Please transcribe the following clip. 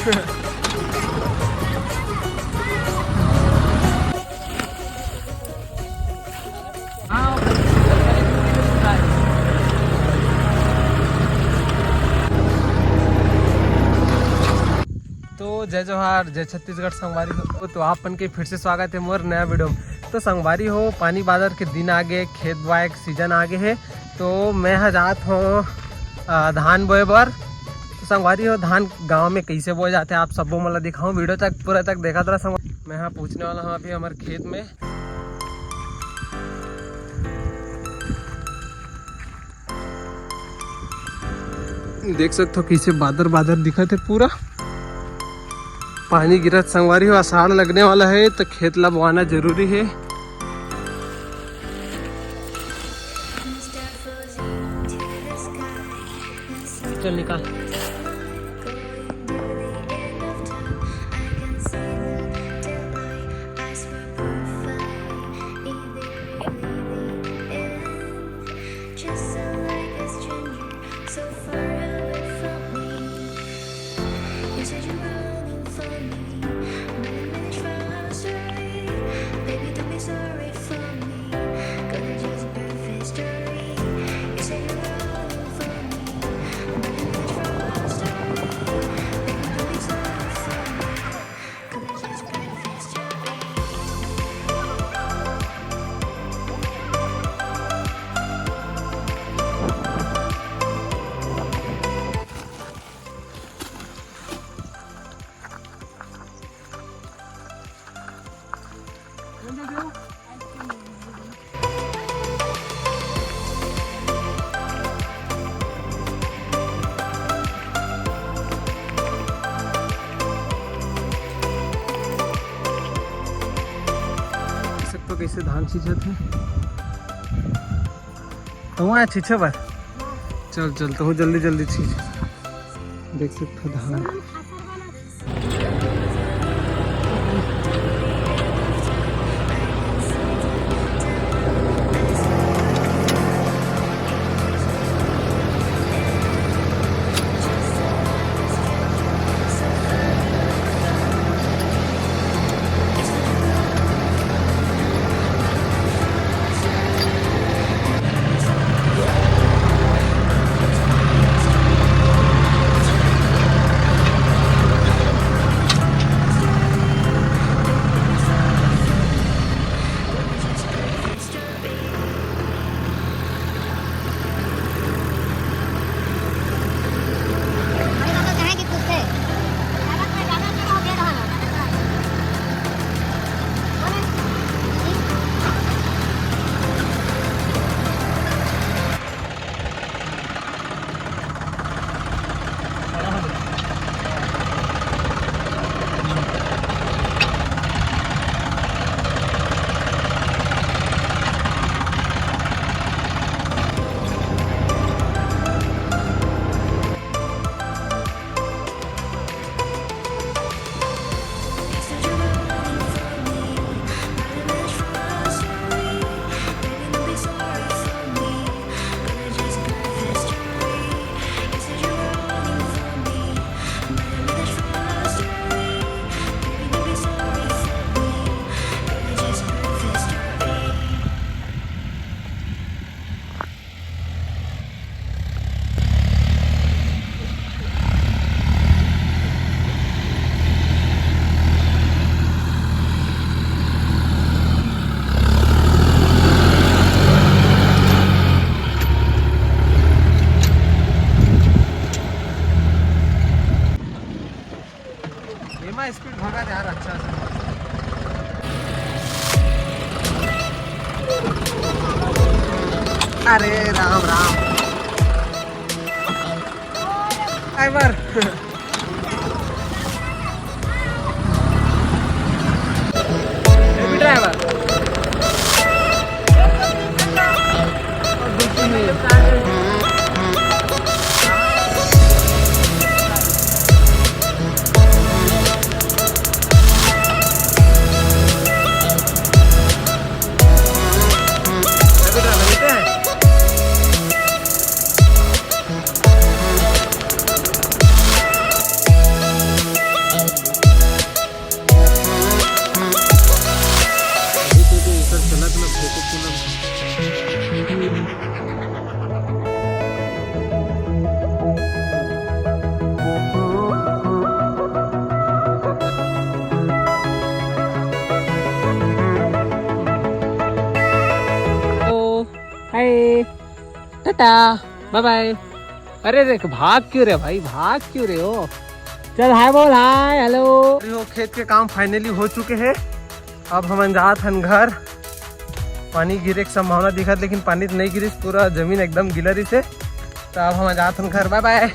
तो जय जोहार, जय छत्तीसगढ़ संगवारी हो। तो आप के फिर से स्वागत है मोर नया वीडियो में। तो संगवारी हो, पानी बादर के दिन आगे, खेत बुआई के सीजन आगे है। तो मैं जात हूँ धान बोए बर। तो संगवारी हो, धान गांव में कैसे बोए जाते हैं आप सबको मतलब दिखाऊँ। वीडियो तक पूरा तक देखा था संगवारी। मैं यहाँ पूछने वाला हूँ अभी हमारे खेत में। देख सकते हो कैसे बादर बादर दिखत है, पूरा पानी गिरत संगवारी हो। आषाढ़ लगने वाला है तो खेत ला बोआना जरूरी है। चल निकाल। तो कैसे धान छींचत है तो वहाँ छींचे बार। चल चल तो जल्दी जल्दी छींच। देख सकते हो धान। स्पीड भागा यार अच्छा से। अरे राम राम ड्राइवर। ड्राइवर गलत न फेंको पूनम। हाय टाटा बाय बाय। अरे देख भाग क्यों रहे भाई, भाग क्यों रहे हो? चल हाय बोल, हाय हेलो। खेत के काम फाइनली हो चुके हैं। अब हम जात हन घर। पानी गिरे की संभावना दिखत, लेकिन पानी तो नहीं गिरी, पूरा जमीन एकदम गिलरी से। तो अब हम जात हन घर, बाय बाय।